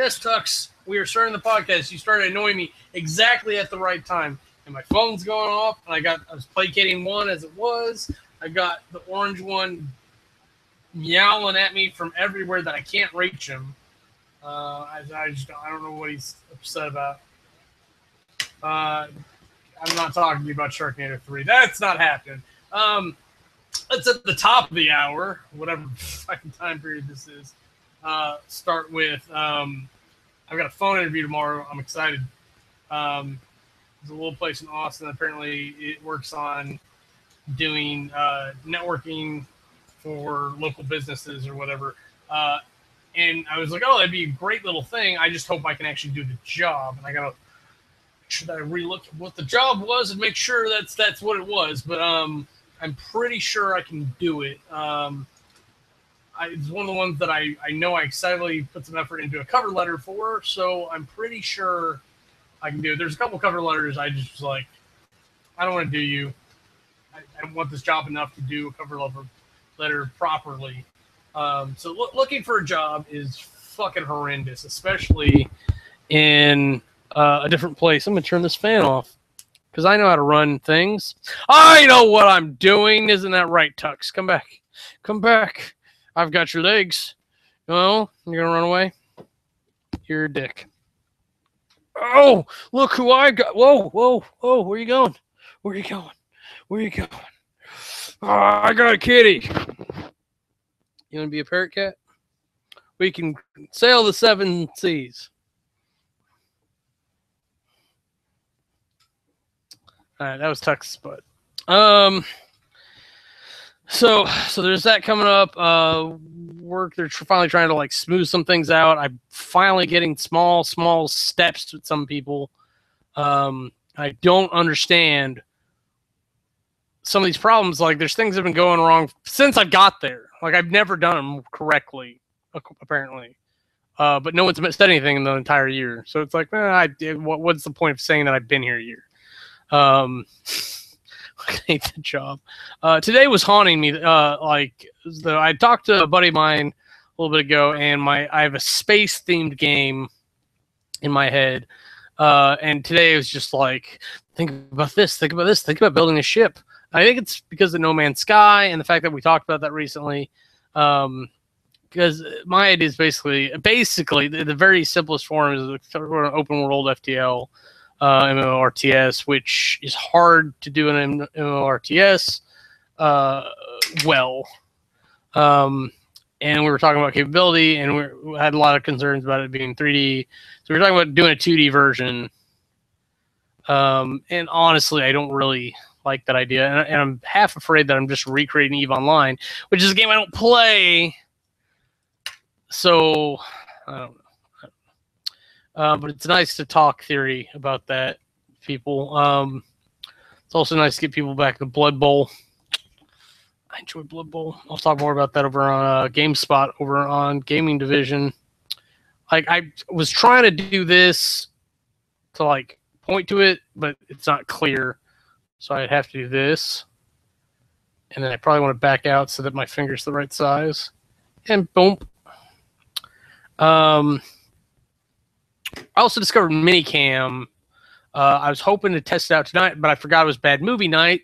Yes, Tux, we are starting the podcast. You started annoying me exactly at the right time. And my phone's going off, and I was placating one as it was. I got the orange one yowling at me from everywhere that I can't reach him. I don't know what he's upset about. I'm not talking to you about Sharknado 3. That's not happening. Let's at the top of the hour, whatever fucking time period this is, start with, I've got a phone interview tomorrow. I'm excited. There's a little place in Austin. Apparently it works on doing networking for local businesses or whatever. And I was like, oh, that'd be a great little thing. I just hope I can actually do the job. And I got to, should I relook at what the job was and make sure that's what it was. But I'm pretty sure I can do it. It's one of the ones that I know I excitedly put some effort into a cover letter for. So I'm pretty sure I can do it. There's a couple cover letters I just was like, I don't want to do you. I want this job enough to do a cover letter properly. So looking for a job is fucking horrendous, especially in a different place. I'm going to turn this fan off because I know how to run things. I know what I'm doing. Isn't that right, Tux? Come back. Come back. I've got your legs. Oh, you're going to run away? You're a dick. Oh, look who I got. Whoa, whoa, whoa. Where are you going? Where are you going? Where are you going? Oh, I got a kitty. You want to be a parrot cat? We can sail the 7 seas. All right, that was Tux's butt. So there's that coming up. Work. They're finally trying to like smooth some things out. I'm finally getting small steps with some people. I don't understand some of these problems. Like there's things that have been going wrong since I got there. Like I've never done them correctly, apparently. But no one's said anything in the entire year. So it's like, what's the point of saying that I've been here a year? I hate the job. Today was haunting me. I talked to a buddy of mine a little bit ago, and I have a space themed game in my head. And today it was just like, think about this, think about this, think about building a ship. I think it's because of No Man's Sky and the fact that we talked about that recently. Because my idea is basically the very simplest form is an open world FTL. MMORTS, which is hard to do in MMORTS well. And we were talking about capability, and we had a lot of concerns about it being 3D. So we were talking about doing a 2D version. And honestly, I don't really like that idea. And I'm half afraid that I'm just recreating EVE Online, which is a game I don't play. So, I don't know. But it's nice to talk theory about that, people. It's also nice to get people back to Blood Bowl. I enjoy Blood Bowl. I'll talk more about that over on GameSpot, over on Gaming Division. Like I was trying to do this to like point to it, but it's not clear. So I'd have to do this. And then I probably want to back out so that my finger's the right size. And boom. I also discovered Minicam. I was hoping to test it out tonight, but I forgot it was Bad Movie Night.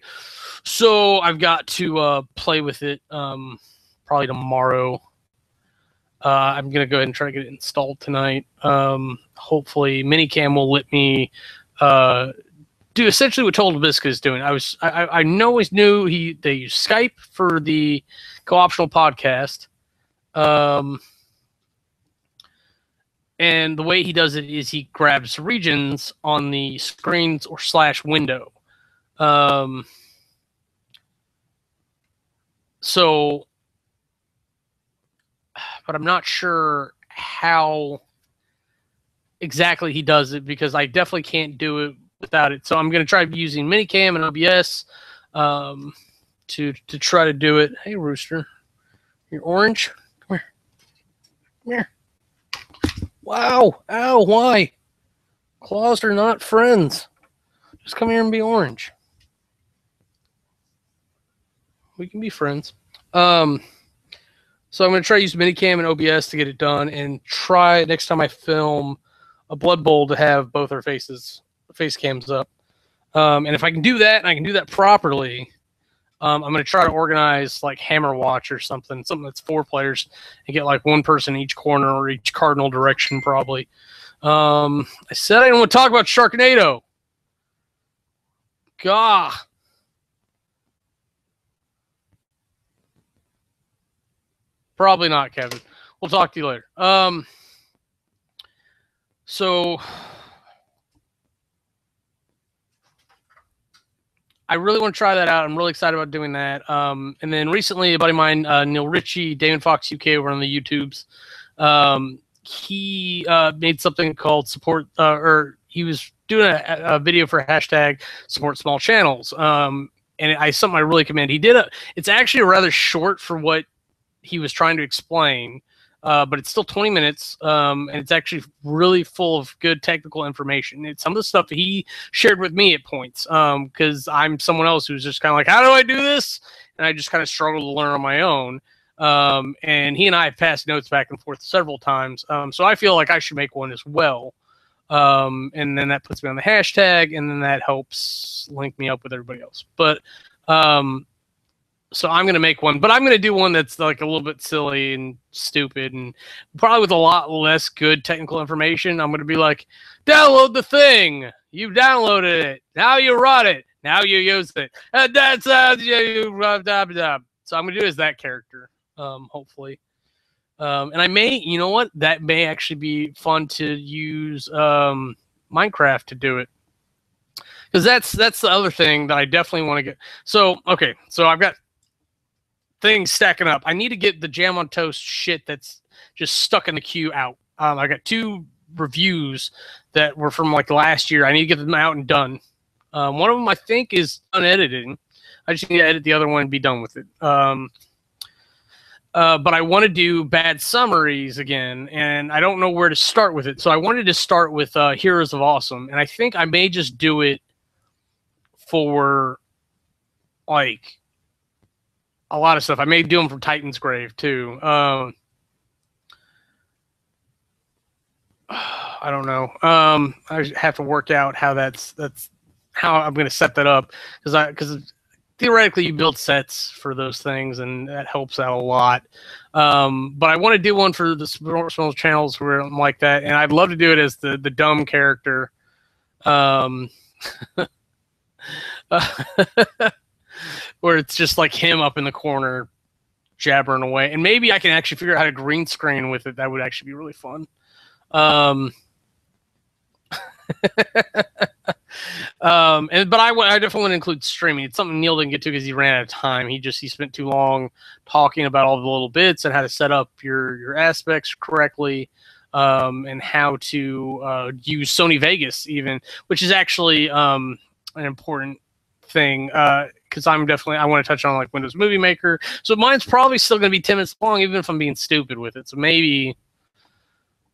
So I've got to play with it probably tomorrow. I'm going to go ahead and try to get it installed tonight. Hopefully Minicam will let me do essentially what Total Biscuit is doing. I always knew they use Skype for the co-optional podcast. And the way he does it is he grabs regions on the screens or / window. So, but I'm not sure how exactly he does it because I definitely can't do it without it. So I'm going to try using Minicam and OBS to try to do it. Hey, Rooster, you're orange. Come here. Come here. Wow. Ow, why? Claws are not friends. Just come here and be orange. We can be friends. So I'm going to try to use Minicam and OBS to get it done, and try next time I film a Blood Bowl to have both our face cams up. And if I can do that, and I can do that properly, I'm going to try to organize like Hammer Watch or something that's 4 players, and get like 1 person in each corner or each cardinal direction probably. I said I didn't want to talk about Sharknado. Gah. Probably not, Kevin. We'll talk to you later. So I really want to try that out. I'm really excited about doing that. And then recently, a buddy of mine, Neil Ritchie, Damon Fox UK over on the YouTubes, he made something called support, or he was doing a video for hashtag support small channels. And something I really commend. It's actually rather short for what he was trying to explain, but it's still 20 minutes, and it's actually really full of good technical information. It's some of the stuff that he shared with me at points, because I'm someone else who's just kind of like, how do I do this? And I just kind of struggle to learn on my own. And he and I have passed notes back and forth several times, so I feel like I should make one as well. And then that puts me on the hashtag, and then that helps link me up with everybody else. But so I'm going to make one, but I'm going to do one that's like a little bit silly and stupid, and probably with a lot less good technical information. I'm going to be like, download the thing. You downloaded it. Now you run it. Now you use it. And that's so I'm going to do as that character, hopefully. And I may, you know what? That may actually be fun to use Minecraft to do it. Because that's the other thing that I definitely want to get. So, okay. So I've got things stacking up. I need to get the Jam on Toast shit that's just stuck in the queue out. I got 2 reviews that were from like last year. I need to get them out and done. One of them I think is unedited. I just need to edit the other one and be done with it. But I want to do bad summaries again, and I don't know where to start with it. So I wanted to start with Heroes of Awesome, and I think I may just do it for like a lot of stuff. I may do them from Titan's Grave too. I don't know. I have to work out how that's how I'm going to set that up, because theoretically you build sets for those things, and that helps out a lot. But I want to do one for the small channels where I'm like that, and I'd love to do it as the dumb character. Where it's just like him up in the corner jabbering away, and maybe I can actually figure out how to green screen with it. That would actually be really fun. But I definitely want to include streaming. It's something Neil didn't get to because he ran out of time. He spent too long talking about all the little bits and how to set up your aspects correctly, and how to use Sony Vegas even, which is actually an important thing, because I want to touch on like Windows Movie Maker. So mine's probably still going to be 10 minutes long, even if I'm being stupid with it. So maybe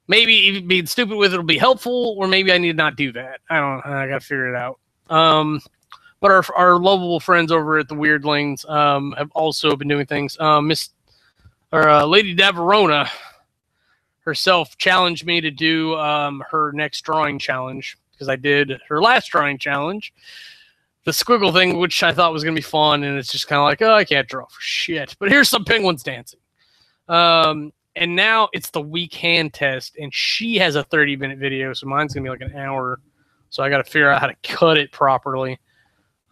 even being stupid with it will be helpful, or maybe I need to not do that. I don't know. I got to figure it out. But our lovable friends over at the Weirdlings have also been doing things. Lady Daverona herself challenged me to do her next drawing challenge, because I did her last drawing challenge, the squiggle thing, which I thought was going to be fun, and it's just kind of like, oh, I can't draw for shit. But here's some penguins dancing. And now it's the weak hand test, and she has a 30-minute video, so mine's going to be like an hour. So I got to figure out how to cut it properly,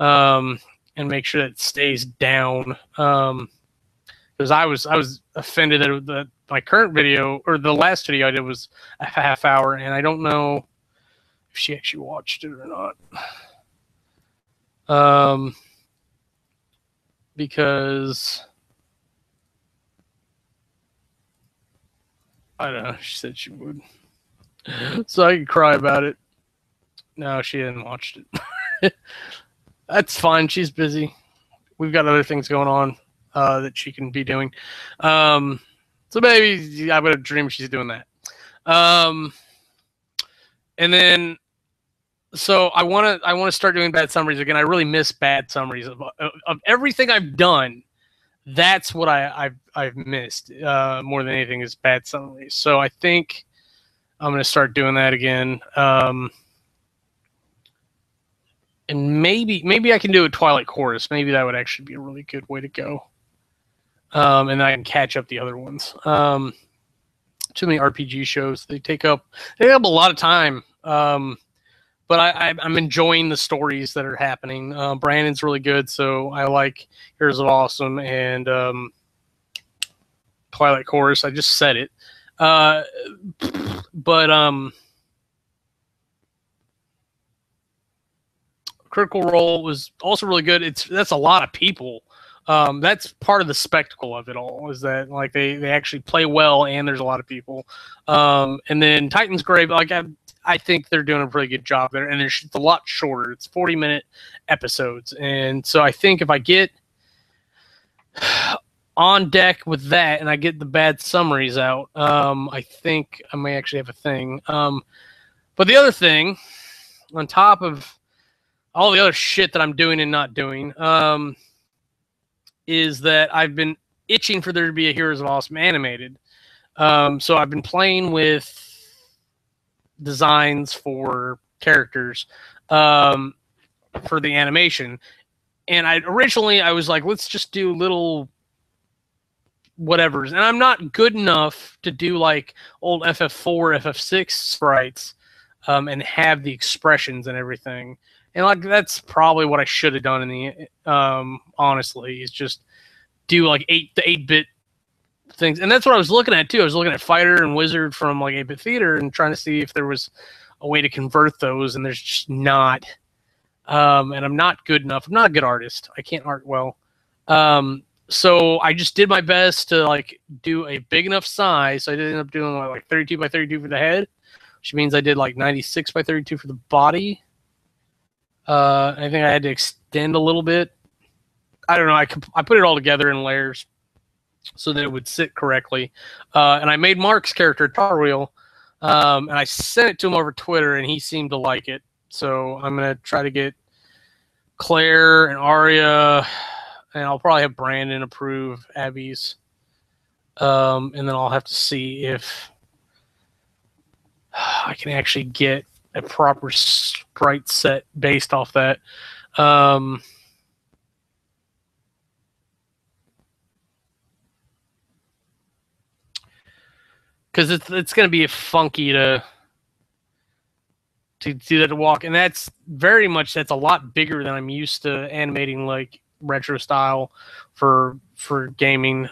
and make sure that it stays down. Because I was offended that my current video, or the last video I did, was a half hour, and I don't know if she actually watched it or not. Because I don't know, she said she would, so I could cry about it. No, she hadn't watched it. That's fine. She's busy. We've got other things going on that she can be doing. So maybe I would have dreamed she's doing that. And then, so I want to start doing bad summaries again. I really miss bad summaries of everything I've done. that's what I've missed more than anything is bad summaries. So I think I'm going to start doing that again. And maybe I can do a Twilight Chorus. Maybe that would actually be a really good way to go. And then I can catch up the other ones. Too many RPG shows. They take up a lot of time. But I'm enjoying the stories that are happening. Brandon's really good, so I like Heroes of Awesome and Twilight Chorus. I just said it. But Critical Role was also really good. That's a lot of people. That's part of the spectacle of it all, is that like they actually play well and there's a lot of people. And then Titan's Grave, like I think they're doing a pretty good job there, and it's a lot shorter. It's 40-minute episodes, and so I think if I get on deck with that and I get the bad summaries out, I think I may actually have a thing. But the other thing, on top of all the other shit that I'm doing and not doing, is that I've been itching for there to be a Heroes of Awesome animated. So I've been playing with designs for characters for the animation, and originally I was like, let's just do little whatevers, and I'm not good enough to do like old FF4 FF6 sprites and have the expressions and everything, and like that's probably what I should have done in the honestly, is just do like 8-bit things. And that's what I was looking at too. I was looking at Fighter and Wizard from like 8-bit Theater and trying to see if there was a way to convert those, and there's just not. And I'm not good enough. I'm not a good artist. I can't art well. So I just did my best to like do a big enough size. So I ended up doing like 32 by 32 for the head, which means I did like 96 by 32 for the body. I think I had to extend a little bit. I don't know. I put it all together in layers so that it would sit correctly. And I made Mark's character Tar Wheel, and I sent it to him over Twitter, and he seemed to like it. So I'm going to try to get Claire and Arya, and I'll probably have Brandon approve Abby's. And then I'll have to see if I can actually get a proper sprite set based off that. Because it's going to be funky to do that to walk, and that's a lot bigger than I'm used to animating like retro style for gaming.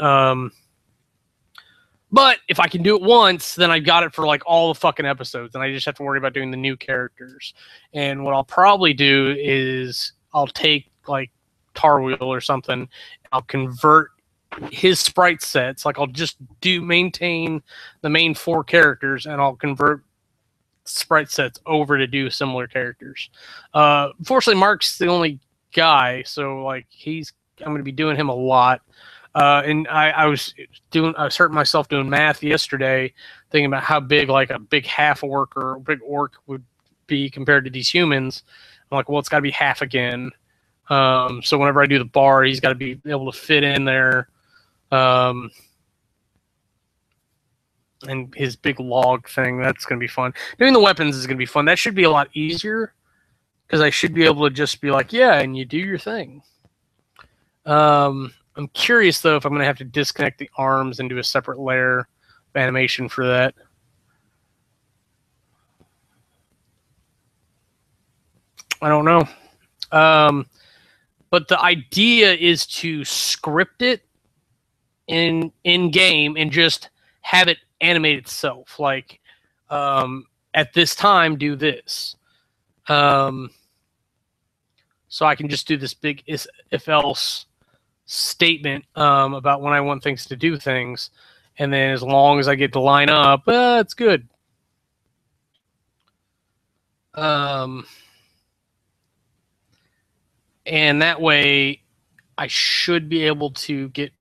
But if I can do it once, then I've got it for like all the fucking episodes, and I just have to worry about doing the new characters. And what I'll probably do is I'll take like Tar Wheel or something, I'll convert his sprite sets, like I'll just maintain the main 4 characters, and I'll convert sprite sets over to do similar characters. Fortunately, Mark's the only guy, so like I'm going to be doing him a lot. And I was hurting myself doing math yesterday, thinking about how big like a big half orc or a big orc would be compared to these humans. I'm like, well, it's got to be half again. So whenever I do the bar, he's got to be able to fit in there. And his big log thing, that's going to be fun. Doing the weapons is going to be fun. That should be a lot easier, because I should be able to just be like, yeah, and you do your thing. I'm curious, though, if I'm going to have to disconnect the arms and do a separate layer of animation for that. I don't know. But the idea is to script it in game and just have it animate itself. Like, at this time, do this. So I can just do this big if-else statement about when I want things to do things, and then as long as I get to line up, it's good. And that way I should be able to get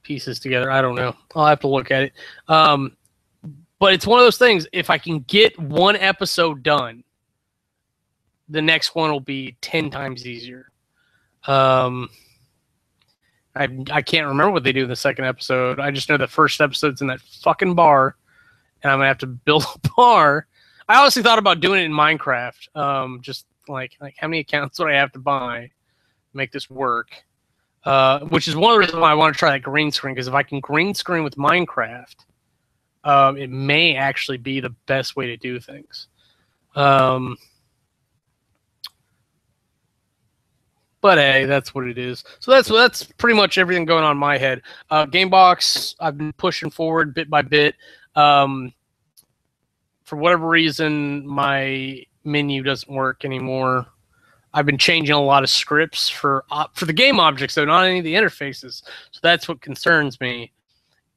pieces together. I don't know. I'll have to look at it. But it's one of those things, if I can get one episode done, the next one will be 10 times easier. I can't remember what they do in the second episode. I just know the first episode's in that fucking bar, and I'm gonna have to build a bar. I honestly thought about doing it in Minecraft. Just like how many accounts would I have to buy to make this work? Which is one of the reasons why I want to try that green screen, because if I can green screen with Minecraft, it may actually be the best way to do things. But hey, that's what it is. So that's pretty much everything going on in my head. Gamebox, I've been pushing forward bit by bit. For whatever reason, my menu doesn't work anymore. I've been changing a lot of scripts for the game objects, though, not any of the interfaces. So that's what concerns me.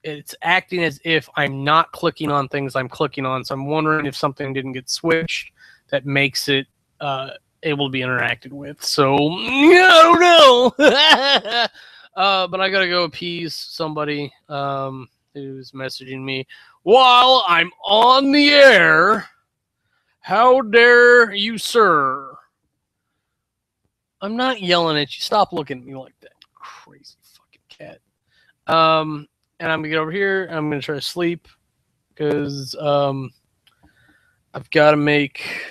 It's acting as if I'm not clicking on things I'm clicking on. So I'm wondering if something didn't get switched that makes it able to be interacted with. So I don't know. But I gotta go appease somebody who's messaging me while I'm on the air. How dare you, sir? I'm not yelling at you. Stop looking at me like that, crazy fucking cat. And I'm gonna get over here and I'm gonna try to sleep because I've got to make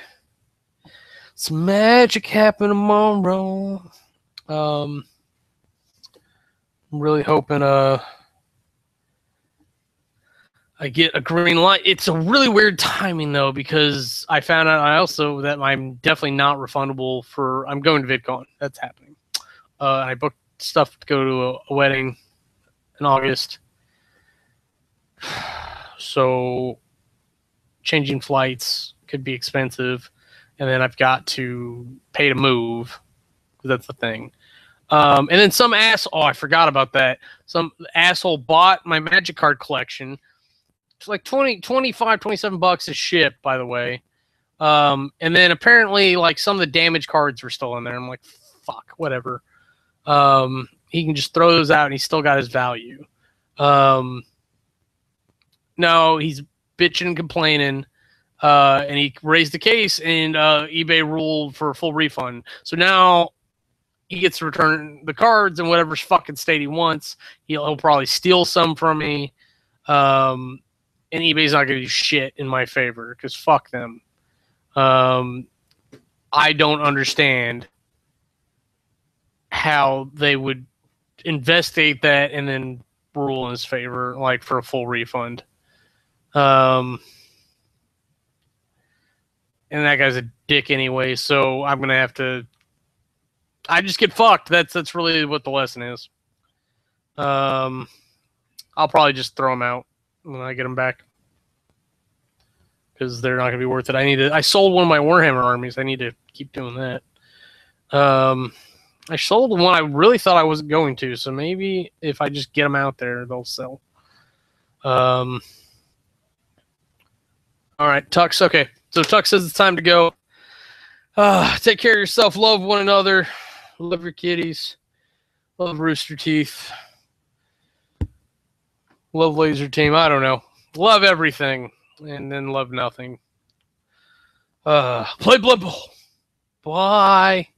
some magic happen tomorrow. I'm really hoping I get a green light. It's a really weird timing though, because I found out that I'm definitely not refundable for. I'm going to VidCon. That's happening. I booked stuff to go to a wedding in August. So changing flights could be expensive. And then I've got to pay to move, because that's the thing. And then some asshole, I forgot about that. Some asshole bought my Magic card collection. It's like 25, 27 bucks a ship, by the way. And then apparently, like, some of the damaged cards were still in there. I'm like, fuck, whatever. He can just throw those out, and he's still got his value. No, he's bitching and complaining. And he raised the case, and eBay ruled for a full refund. So now he gets to return the cards and whatever fucking state he wants. He'll probably steal some from me. And eBay's not going to do shit in my favor, because fuck them. I don't understand how they would investigate that and then rule in his favor, like, for a full refund. And that guy's a dick anyway, so I'm gonna have to. I just get fucked. That's really what the lesson is. I'll probably just throw them out when I get them back, because they're not gonna be worth it. I sold one of my Warhammer armies. I need to keep doing that. I sold one I really thought I wasn't going to, so maybe if I just get them out there, they'll sell. All right, Tux. Okay. So Tuck says it's time to go. Take care of yourself. Love one another. Love your kitties. Love Rooster Teeth. Love Laser Team. I don't know. Love everything. And then love nothing. Play Blood Bowl. Bye.